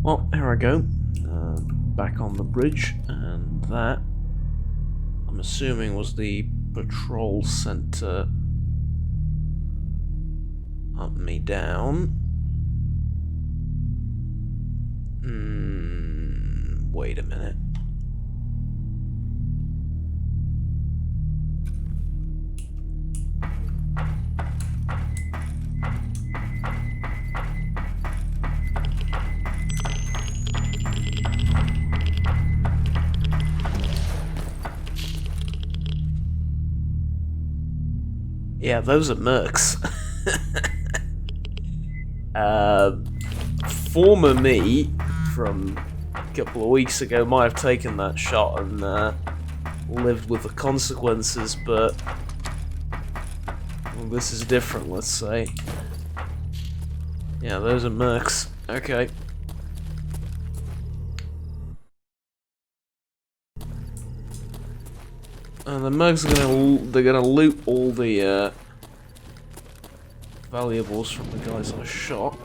Well, here I go. Back on the bridge, and that, I'm assuming, was the patrol center up me down. Wait a minute. Yeah, those are mercs. Former me from a couple of weeks ago might have taken that shot and lived with the consequences, but well, this is different, let's say. Yeah, those are mercs. Okay. And the mercs are gonna loot all the valuables from the guys I shot.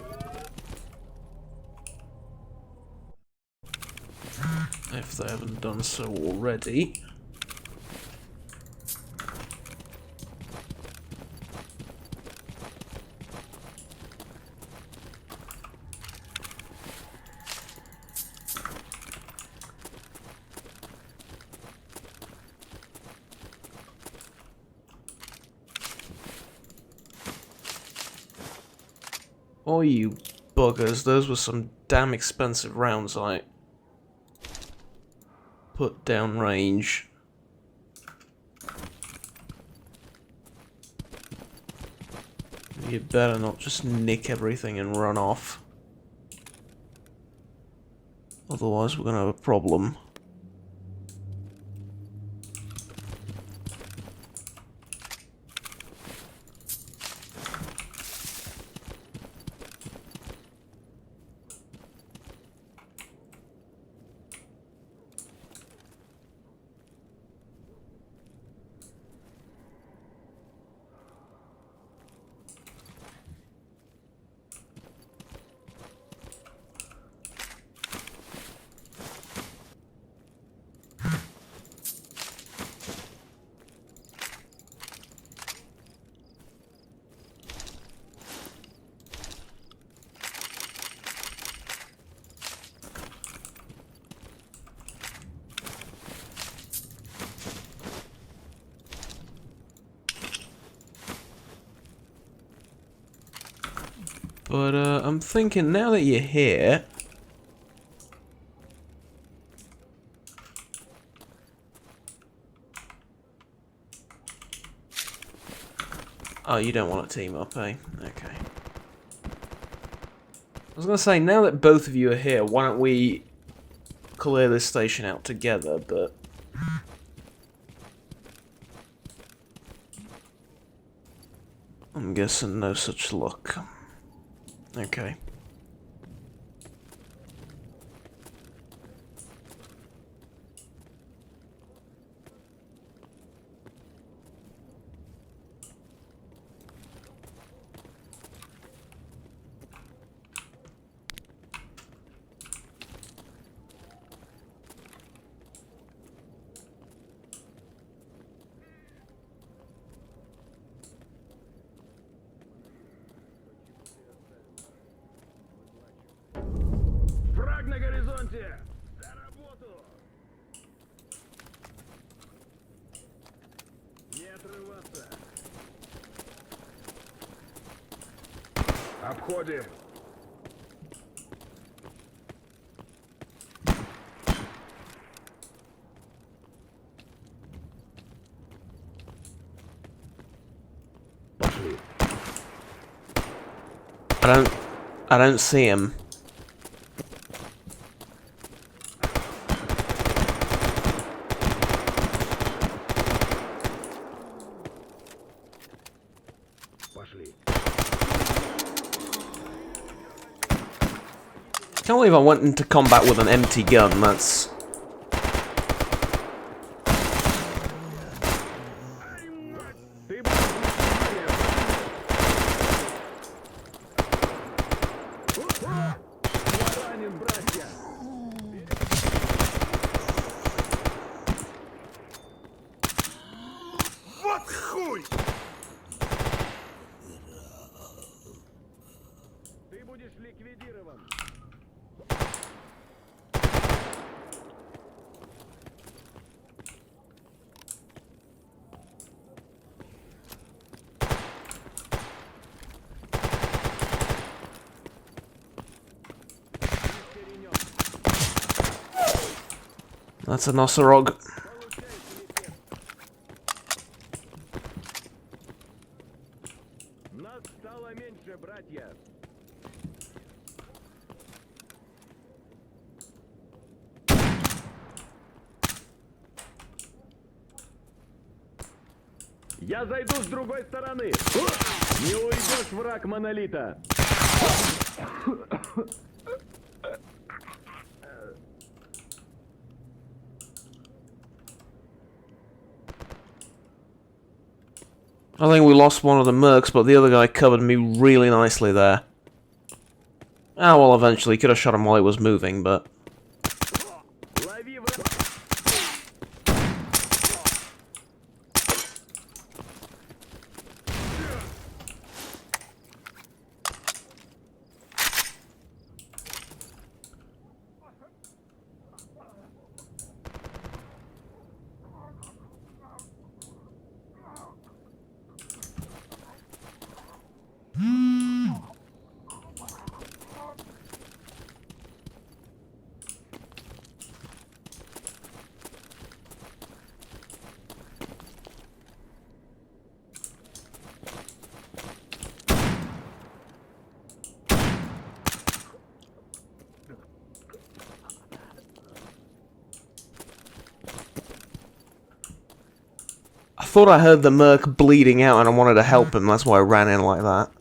If they haven't done so already. Oh, you buggers, those were some damn expensive rounds I put down range. You better not just nick everything and run off. Otherwise we're gonna have a problem. But I'm thinking now that you're here, oh, you don't want to team up, eh? Okay. I was gonna say, now that both of you are here, why don't we clear this station out together, but I'm guessing no such luck. Okay. На горизонте! За работу! Не отрываться! Обходим! Пошли! I don't see him. Can't believe I went into combat with an empty gun, that's... That's a Nosorog. Нас стало меньше, братья. Я зайду с другой стороны. Не уйдешь, враг монолита. I think we lost one of the mercs, but the other guy covered me really nicely there. Ah, well, eventually, could have shot him while he was moving, but... Лови врага. I thought I heard the merc bleeding out and I wanted to help him, that's why I ran in like that.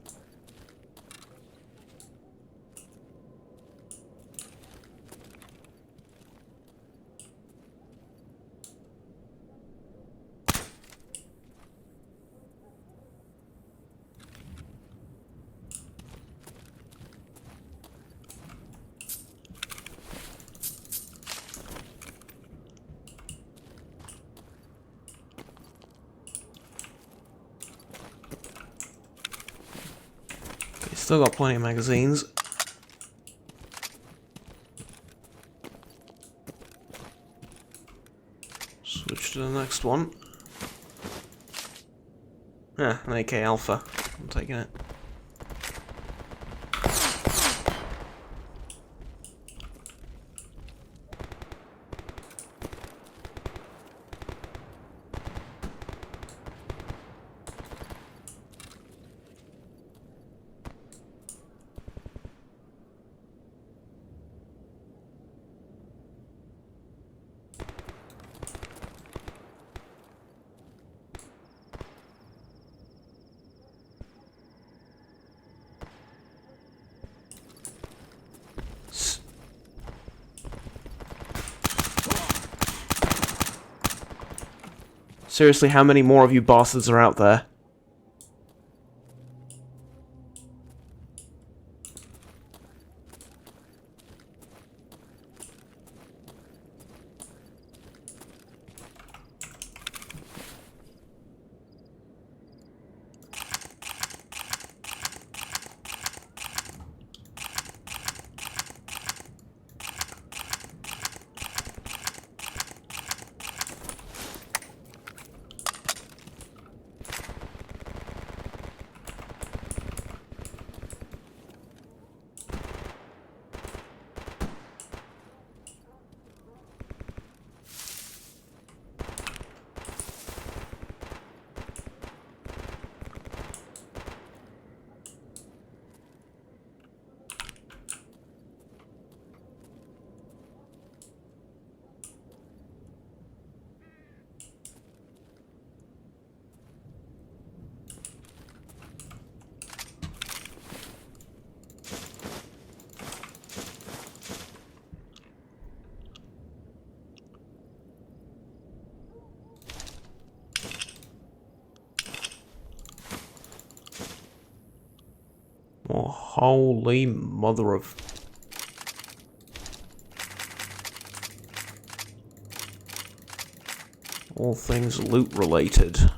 Still got plenty of magazines. Switch to the next one. Yeah, an AK Alpha. I'm taking it. Seriously, how many more of you bastards are out there? Oh, holy mother of... all things loot related.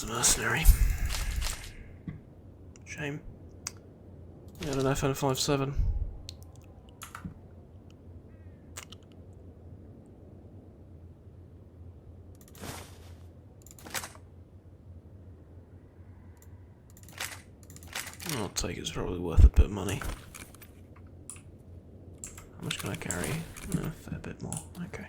the mercenary. Shame. He had an FN57. I'll take it, it's probably worth a bit of money. How much can I carry? A fair bit more, okay.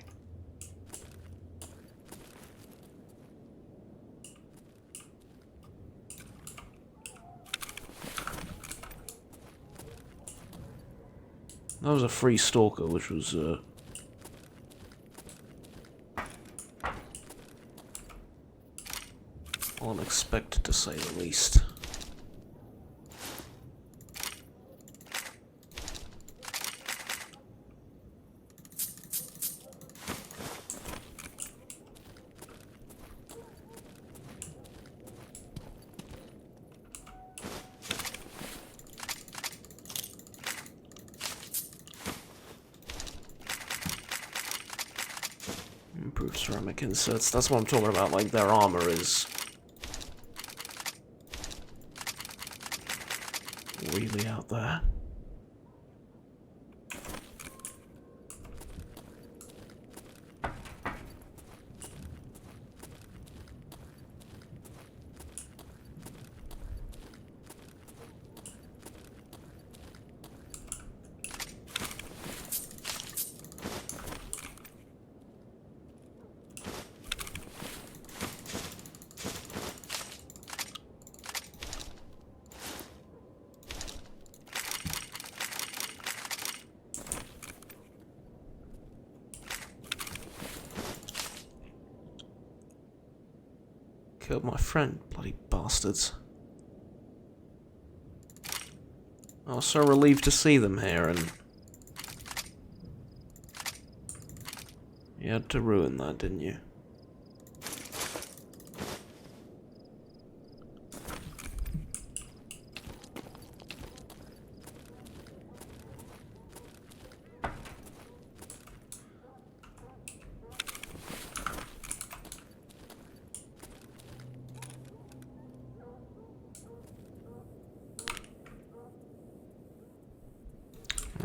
That was a free stalker, which was, unexpected to say the least. Improved ceramic inserts, that's what I'm talking about, like their armor is really out there. Killed my friend, bloody bastards. I was so relieved to see them here, and you had to ruin that, didn't you?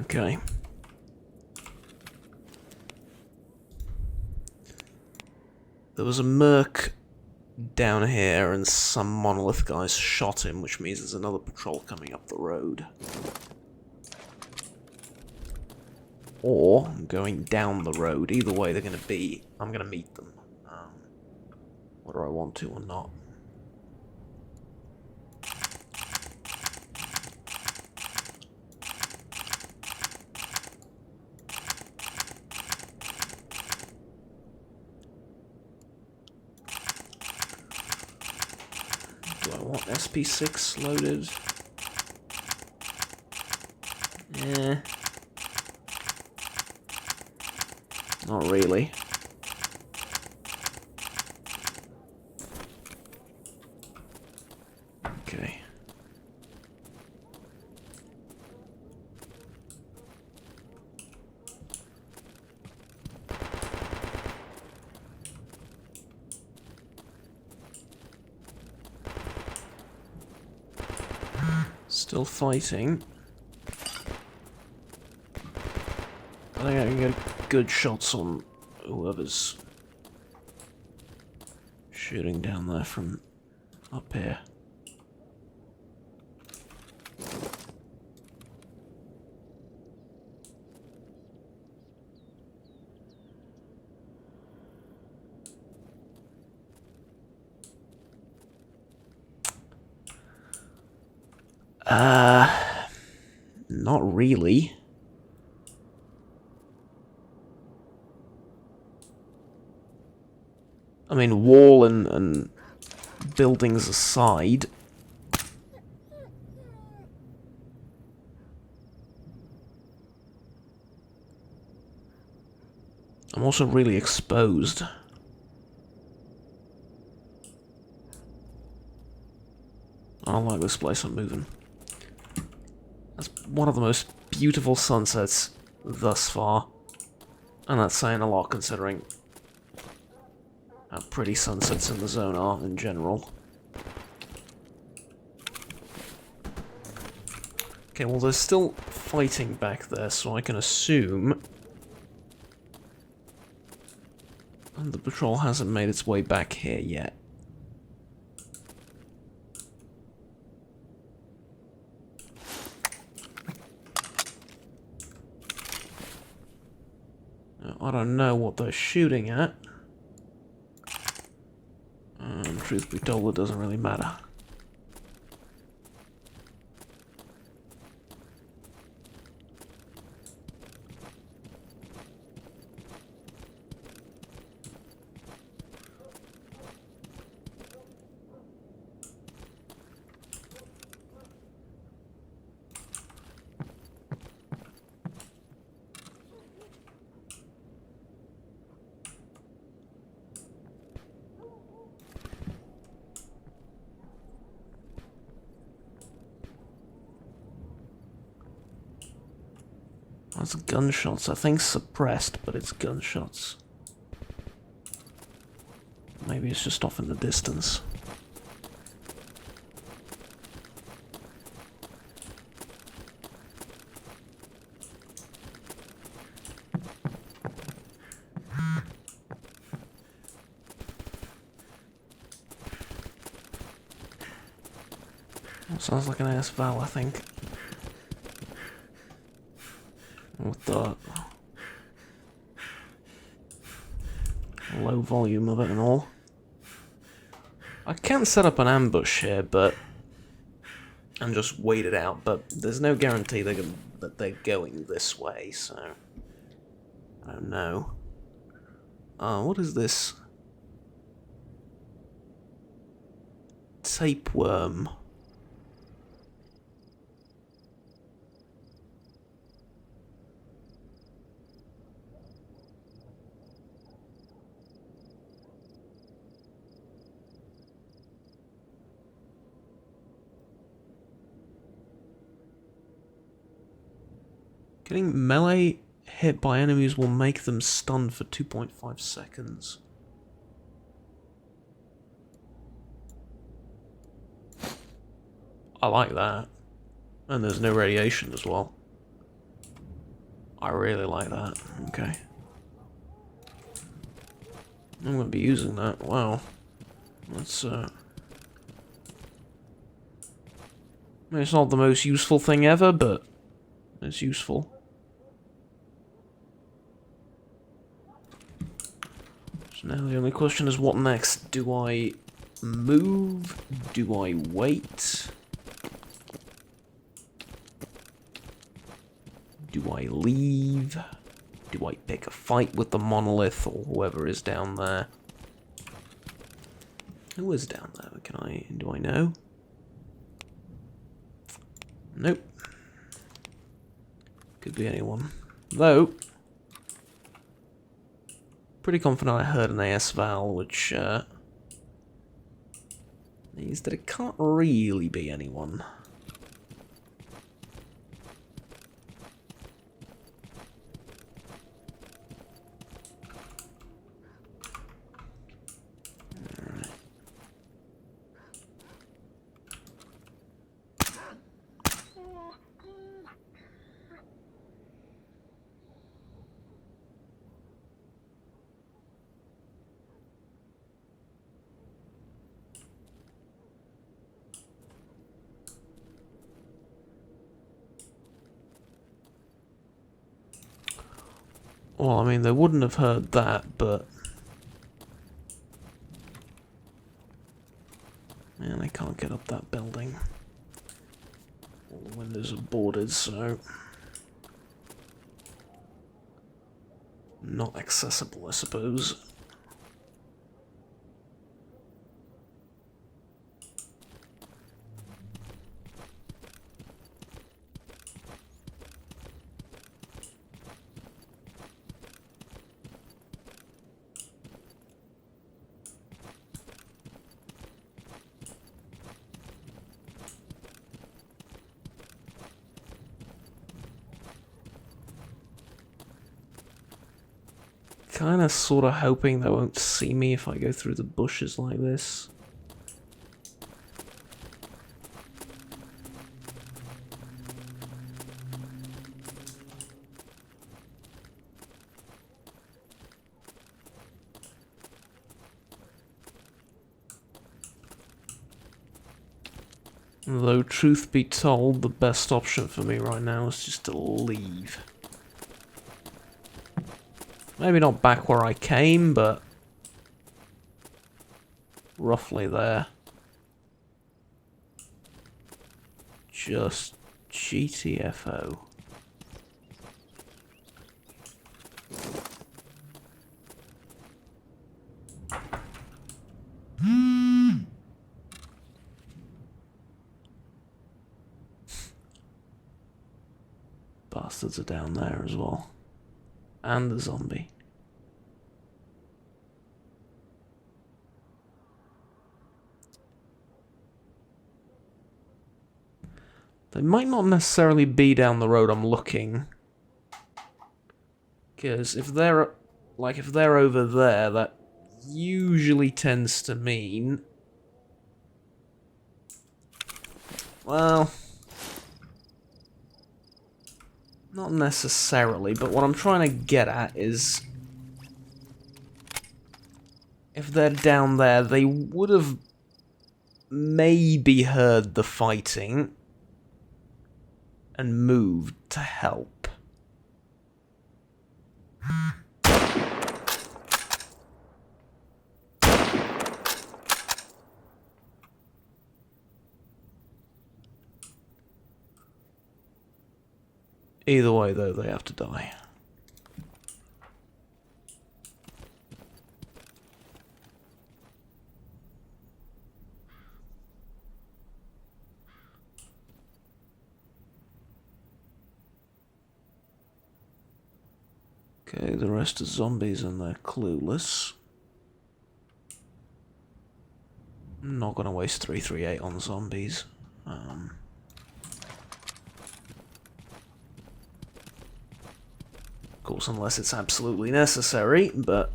Okay. There was a merc down here and some monolith guys shot him, which means there's another patrol coming up the road. Or going down the road. Either way they're going to be... I'm going to meet them. Whether I want to or not. Do I want SP6 loaded? Not really. Okay. Still fighting. I think I can get good shots on whoever's shooting down there from up here. Not really. I mean, wall and buildings aside, I'm also really exposed. I don't like this place I'm moving. That's one of the most beautiful sunsets thus far. And that's saying a lot considering how pretty sunsets in the zone are in general. Okay, well there's still fighting back there, so I can assume the patrol hasn't made its way back here yet. I don't know what they're shooting at. Truth be told, it doesn't really matter. That's gunshots. I think suppressed, but it's gunshots. Maybe it's just off in the distance. That sounds like an AS Val, I think. With the low volume of it and all. I can set up an ambush here, but and just wait it out. But there's no guarantee that they're going this way, so I don't know. What is this? Tapeworm. Getting melee hit by enemies will make them stunned for 2.5 seconds. I like that. And there's no radiation as well. I really like that. Okay. I'm going to be using that. Wow. That's, maybe it's not the most useful thing ever, but it's useful. So now the only question is what next? Do I move? Do I wait? Do I leave? Do I pick a fight with the monolith or whoever is down there? Who is down there? Do I know? Nope. Could be anyone. Though, pretty confident I heard an AS Val, which means that it can't really be anyone. Well, I mean, they wouldn't have heard that, but... Man, they can't get up that building. All the windows are boarded, so... not accessible, I suppose. Kinda sorta hoping they won't see me if I go through the bushes like this. Though, truth be told, the best option for me right now is just to leave. Maybe not back where I came, but roughly there. Just GTFO. Bastards are down there as well. And the zombie. They might not necessarily be down the road I'm looking. Because if they're over there, that usually tends to mean, well, not necessarily, but what I'm trying to get at is, if they're down there, they would have maybe heard the fighting and moved to help. Either way, though, they have to die. Okay, the rest are zombies and they're clueless. I'm not gonna waste 338 on zombies. Of course, unless it's absolutely necessary, but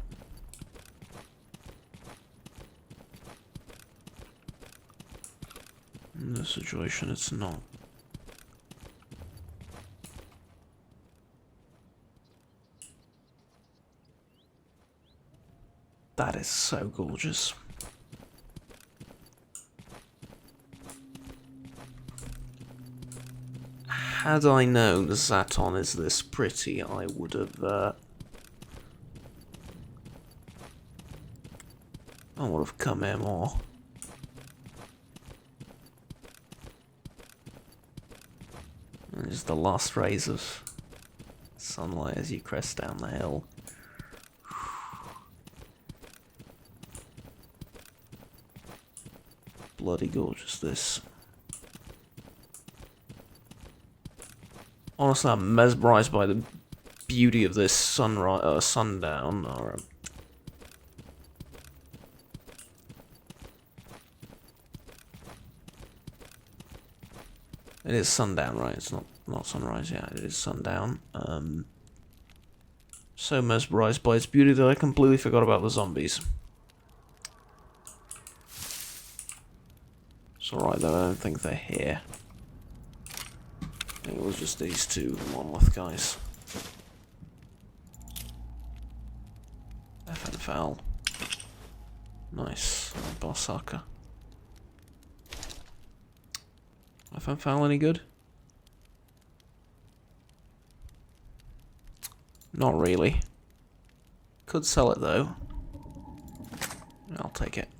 in this situation, it's not. That is so gorgeous. Had I known Zaton is this pretty, I would have, come here more. And just the last rays of sunlight as you crest down the hill. Bloody gorgeous, this. Honestly, I'm mesmerized by the beauty of this sunrise, sundown, or it is sundown, right? It's not sunrise. Yeah, it is sundown. So mesmerized by its beauty that I completely forgot about the zombies. It's alright though. I don't think they're here. I think it was just these two monolith guys. F and foul. Nice. Barsaka. F and foul any good? Not really. Could sell it though. I'll take it.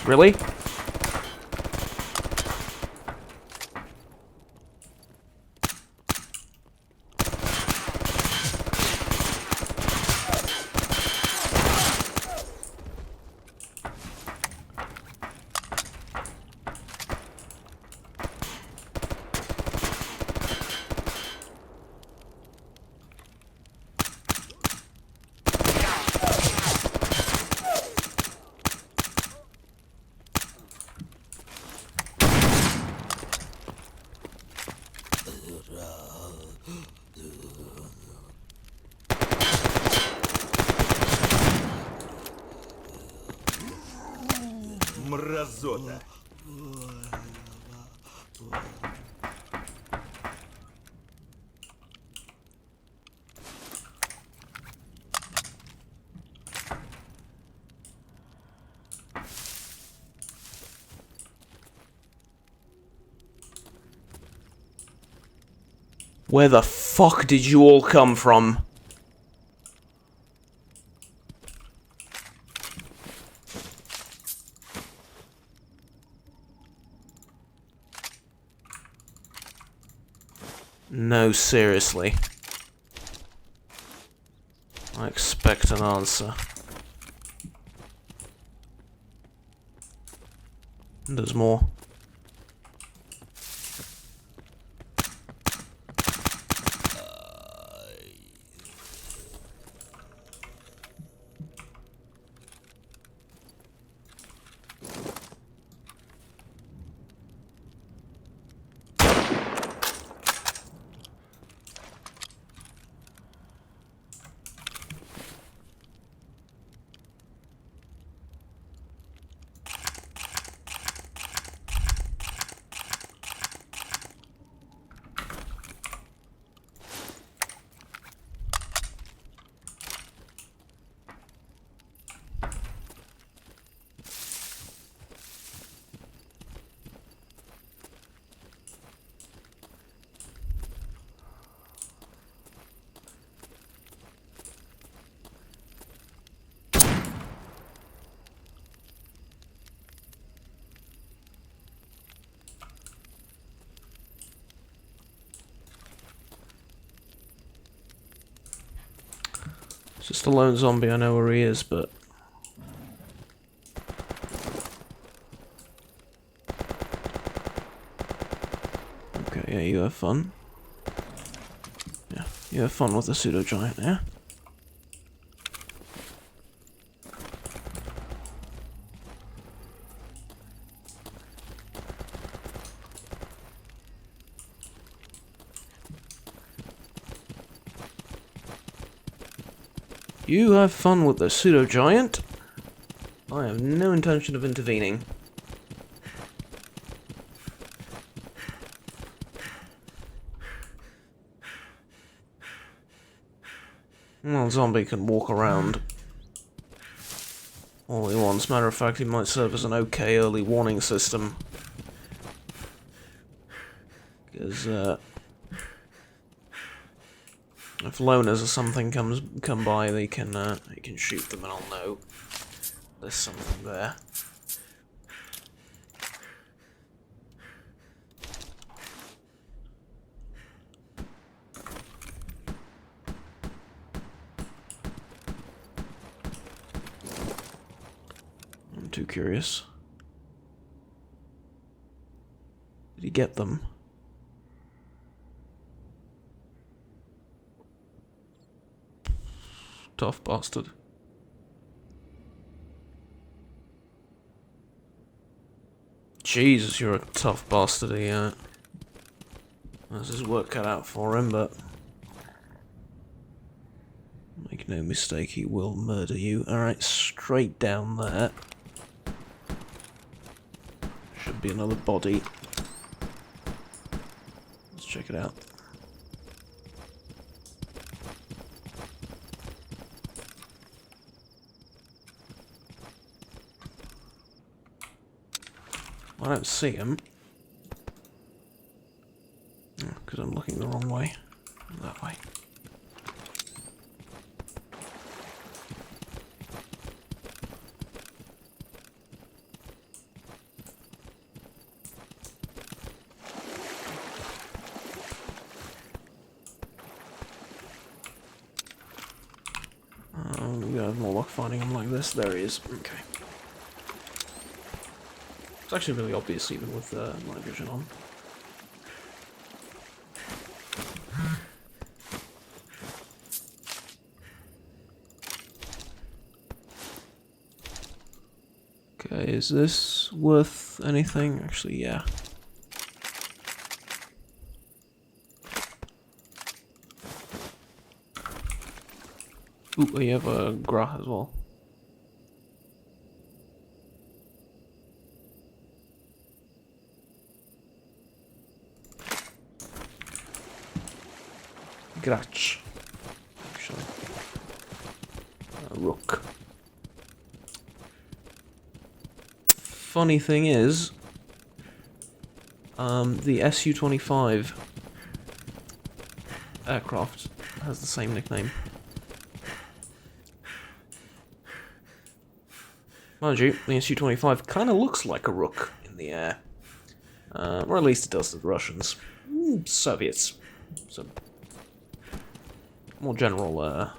Really? Мразота. Where the fuck did you all come from? No, seriously. I expect an answer. There's more. It's just a lone zombie, I know where he is, but... Okay, yeah, you have fun. Yeah, you have fun with the pseudo-giant, yeah? You have fun with the pseudo-giant. I have no intention of intervening. Well, zombie can walk around all he wants. Matter of fact, he might serve as an okay early warning system. Because, if loners or something come by, they can shoot them and I'll know there's something there. I'm too curious. Did he get them? Tough bastard. Jesus, you're a tough bastard, yeah. That's his work cut out for him, but... Make no mistake, he will murder you. Alright, straight down there. Should be another body. Let's check it out. I don't see him. Because I'm looking the wrong way. That way. We have more luck finding him like this. There he is. Okay. It's actually really obvious even with night vision on. Okay, is this worth anything? Actually, yeah. Ooh, you have a Grah as well. Grach. Actually. A rook. Funny thing is, the Su-25 aircraft has the same nickname. Mind you, the Su-25 kind of looks like a rook in the air. Or at least it does to the Russians. Soviets. So, more general,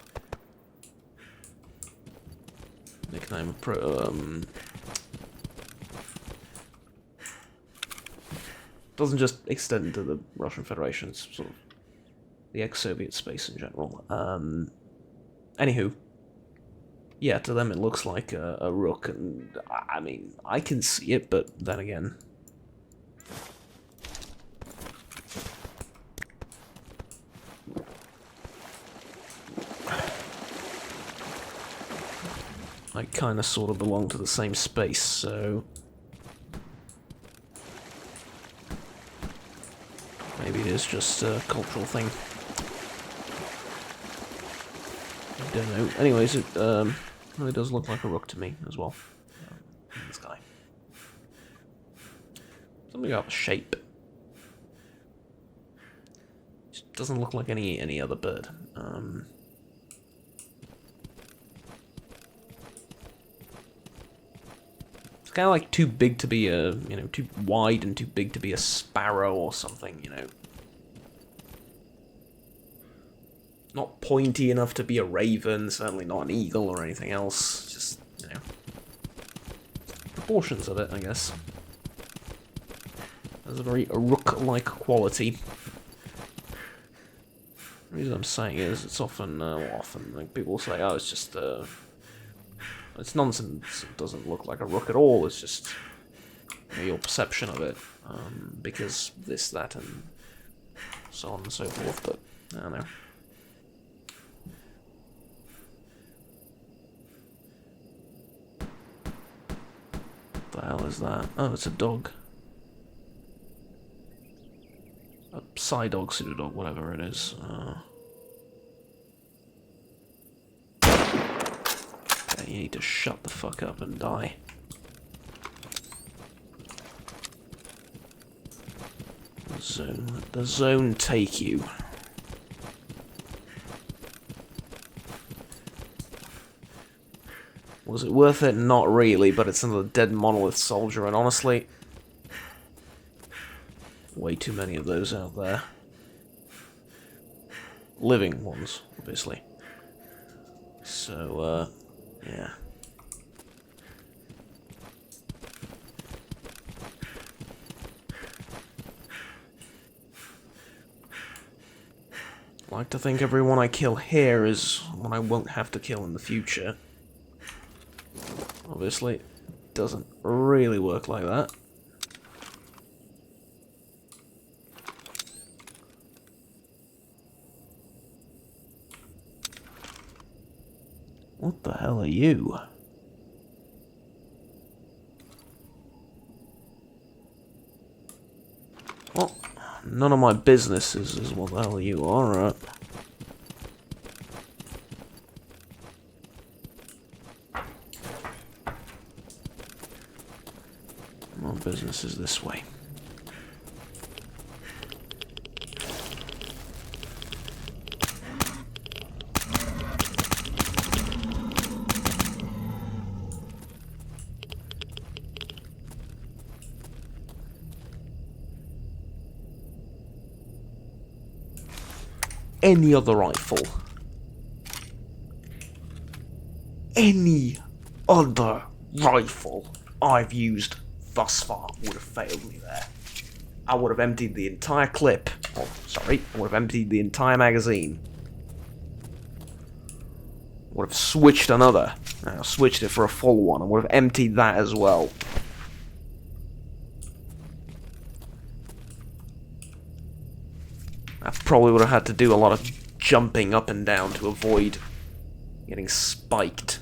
nickname of doesn't just extend to the Russian Federation, it's sort of the ex-Soviet space in general. Anywho, yeah, to them it looks like a rook, and I mean, I can see it, but then again, I kind of sort of belong to the same space, so maybe it is just a cultural thing. I don't know. Anyways, it really does look like a rook to me as well. This guy. Something about the shape. Just doesn't look like any other bird. It's kind of like too big to be a, too wide and too big to be a sparrow or something, Not pointy enough to be a raven, certainly not an eagle or anything else. Just, proportions of it, I guess. There's a very rook-like quality. The reason I'm saying is it's often, like people say, oh, it's just, it's nonsense. It doesn't look like a rook at all. It's just your perception of it, because this, that, and so on and so forth. But I don't know. What the hell is that? Oh, it's a dog. A psi-dog, pseudo-dog, whatever it is. Okay, you need to shut the fuck up and die. Let the zone take you. Was it worth it? Not really, but it's another dead monolith soldier, and honestly, way too many of those out there. Living ones, obviously. So, yeah. I like to think everyone I kill here is one I won't have to kill in the future. Obviously, it doesn't really work like that. What the hell are you? Well, none of my business is what the hell you are, right? My business is this way. Any other rifle, any other rifle I've used thus far would have failed me there. I would have emptied the entire clip. Oh, sorry, I would have emptied the entire magazine. Would have switched another. I switched it for a full one. I would have emptied that as well. I probably would have had to do a lot of jumping up and down to avoid getting spiked.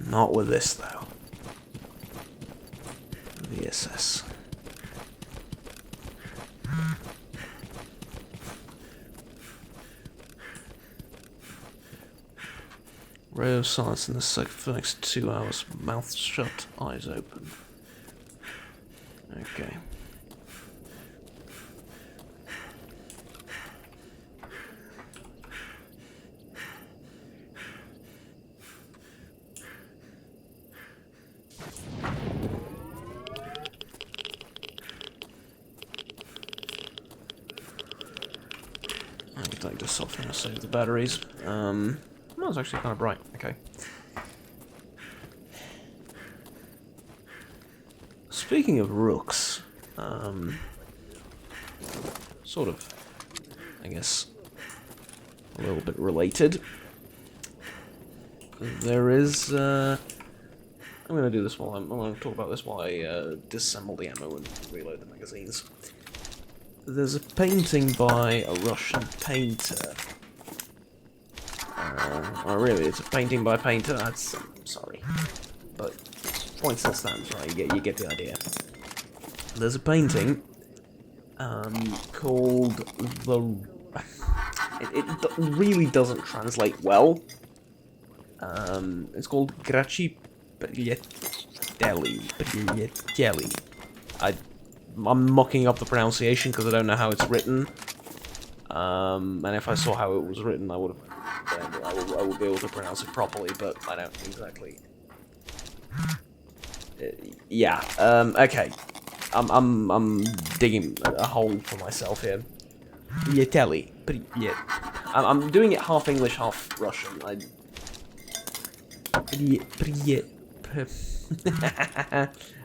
Not with this, though. VSS. Ray of silence in the for the next 2 hours. Mouth shut, eyes open. Okay. I can take this off and save the batteries. That was actually kind of bright. Okay. Speaking of rooks, sort of, I guess, a little bit related. There is, I'm gonna do this I'm gonna talk about this while I disassemble the ammo and reload the magazines. There's a painting by a Russian painter. Oh, really? It's a painting by a painter? That's... sorry. But, point still stands, right? You get the idea. There's a painting, called the... It really doesn't translate well. It's called Graci Pripyatelli. I'm mocking up the pronunciation because I don't know how it's written. And if I saw how it was written, I would be able to pronounce it properly, but I don't exactly. Yeah. Okay. I'm digging a hole for myself here. Pripyatelli. I'm doing it half English, half Russian.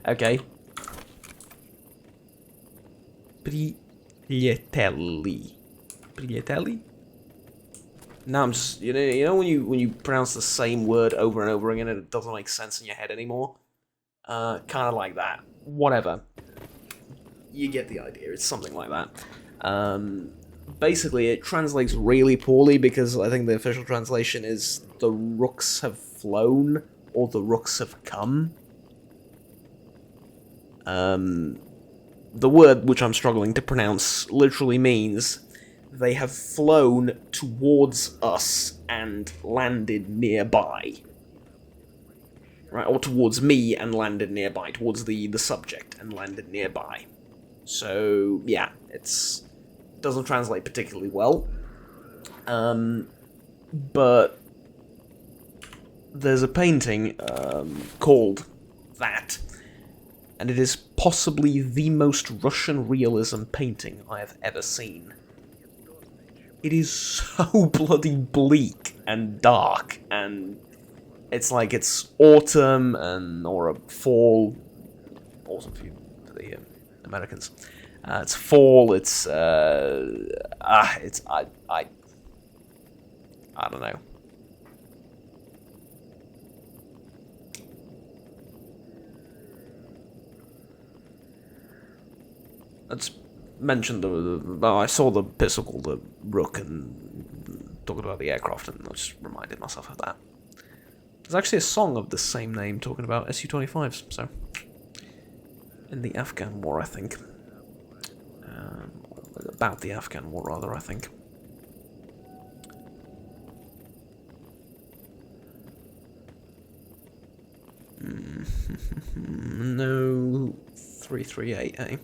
Okay. Pripyatelli? Now I'm just you know when you pronounce the same word over and over again and it doesn't make sense in your head anymore? Kind of like that. Whatever. You get the idea. It's something like that. Basically, it translates really poorly because I think the official translation is the rooks have flown or the rooks have come. The word, which I'm struggling to pronounce, literally means they have flown towards us and landed nearby. Right, or towards me and landed nearby, towards the subject and landed nearby. So, yeah, it doesn't translate particularly well. But there's a painting called that, and it is possibly the most Russian realism painting I have ever seen. It is so bloody bleak and dark, and it's like it's autumn or a fall. Autumn for the Americans. It's fall. It's I don't know. Let's mention I saw the pistol called the Rook and talking about the aircraft, and I just reminded myself of that. There's actually a song of the same name talking about Su-25s, so in the Afghan War, I think. About the Afghan War, rather, I think. No 338, eh?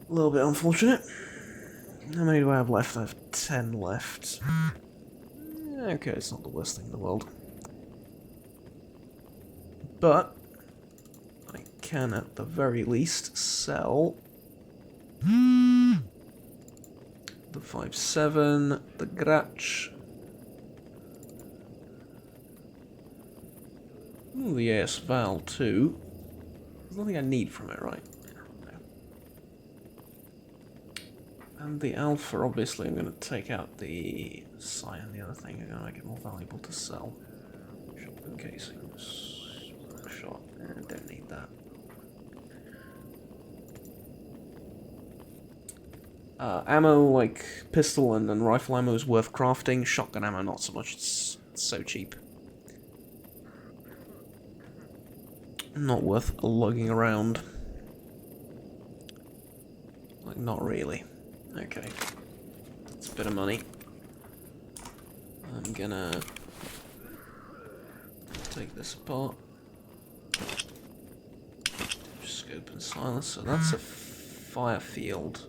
A little bit unfortunate. How many do I have left? I have 10 left. Okay, it's not the worst thing in the world. But I can, at the very least, sell the 5.7, the Grach, the AS Val too. There's nothing I need from it, right? And the alpha, obviously, I'm going to take out the cyan, the other thing. I'm going to make it more valuable to sell. Shotgun casings. Shot. Don't need that. Ammo, like pistol and rifle ammo, is worth crafting. Shotgun ammo, not so much. It's so cheap. Not worth lugging around. Like, not really. Okay. That's a bit of money. I'm gonna take this apart. Scope and silencer. That's a fire field.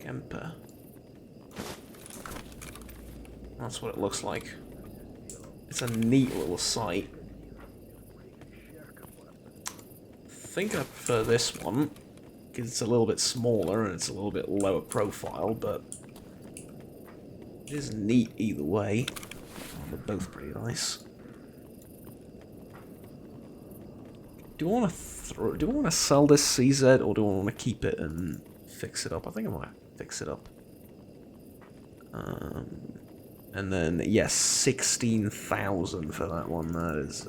Kemper. That's what it looks like. It's a neat little sight. I think I prefer this one, because it's a little bit smaller and it's a little bit lower profile, but it is neat either way. Oh, they're both pretty nice. Do I want to sell this CZ, or do I want to keep it and fix it up? I think I might fix it up. And then yes, 16,000 for that one. That is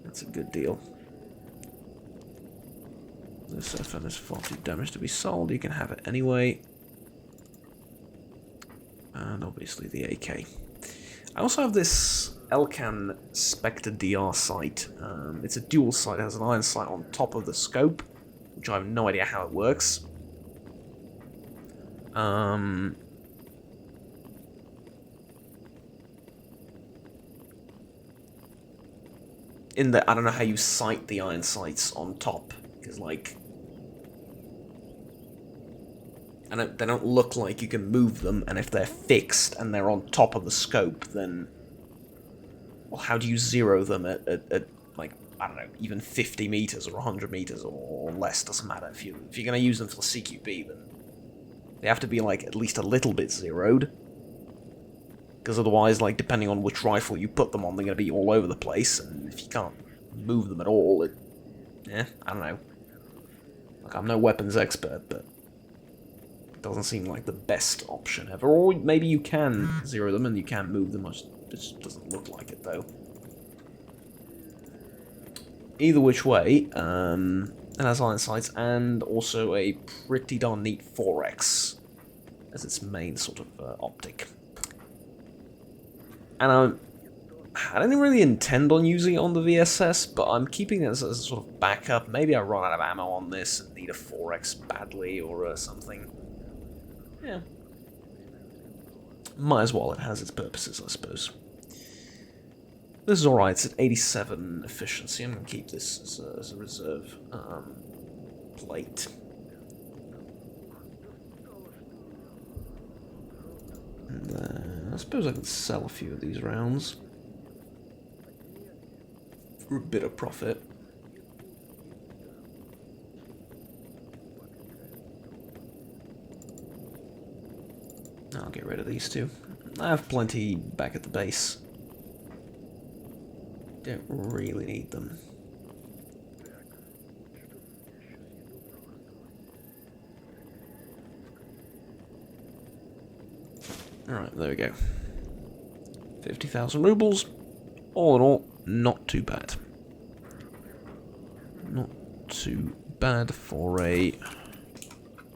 that's a good deal. This FN is far too damaged to be sold. You can have it anyway. And obviously the AK. I also have this Elcan Spectre DR sight. It's a dual sight. It has an iron sight on top of the scope, which I have no idea how it works. In that, I don't know how you sight the iron sights on top, because like, they don't look like you can move them, and if they're fixed and they're on top of the scope, then, well, how do you zero them at like, I don't know, even 50 meters or 100 meters or less? Doesn't matter. If you're gonna use them for CQB, then they have to be like at least a little bit zeroed, because otherwise, like, depending on which rifle you put them on, they're gonna be all over the place, and if you can't move them at all, I don't know. Like, I'm no weapons expert, but doesn't seem like the best option ever. Or maybe you can zero them and you can't move them. It just doesn't look like it, though. Either which way, it has iron sights and also a pretty darn neat 4X as its main sort of optic. And I didn't really intend on using it on the VSS, but I'm keeping it as a sort of backup. Maybe I run out of ammo on this and need a 4X badly or something. Yeah. Might as well, it has its purposes, I suppose. This is alright, it's at 87 efficiency. I'm going to keep this as a reserve plate. And I suppose I can sell a few of these rounds for a bit of profit. I'll get rid of these two. I have plenty back at the base. Don't really need them. Alright, there we go. 50,000 rubles. All in all, not too bad. Not too bad for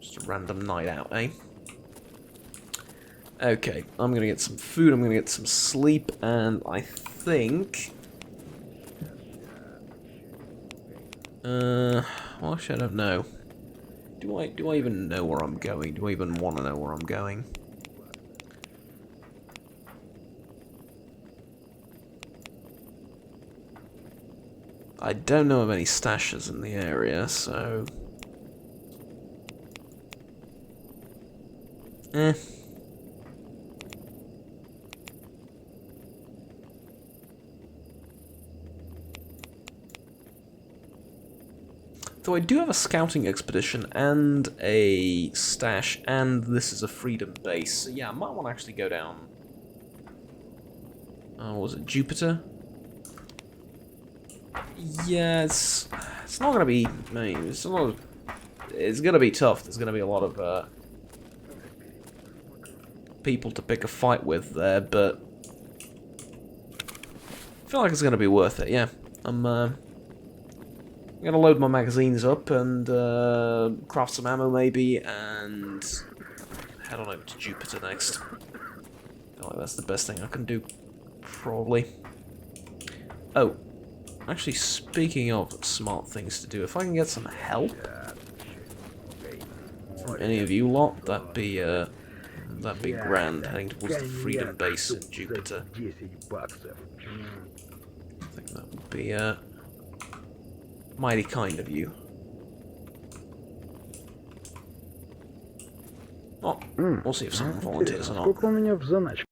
just a random night out, eh? Okay, I'm gonna get some food, I'm gonna get some sleep, and I think... well, actually, I don't know. Do I even know where I'm going? Do I even want to know where I'm going? I don't know of any stashes in the area, so... Though I do have a scouting expedition and a stash, and this is a freedom base. So yeah, I might want to actually go down... was it Jupiter? Yeah, it's not going to be... I mean, it's not... it's gonna be tough. There's gonna be a lot of people to pick a fight with there, but I feel like it's gonna be worth it. Yeah, I'm gonna load my magazines up and craft some ammo maybe, and head on over to Jupiter next. I feel like that's the best thing I can do, probably. Oh, actually, speaking of smart things to do, if I can get some help from any of you lot, that'd be grand. Heading towards the Freedom Base in Jupiter. I think that would be mighty kind of you. Oh, we'll see if someone volunteers or not. Сколько у меня в заначке?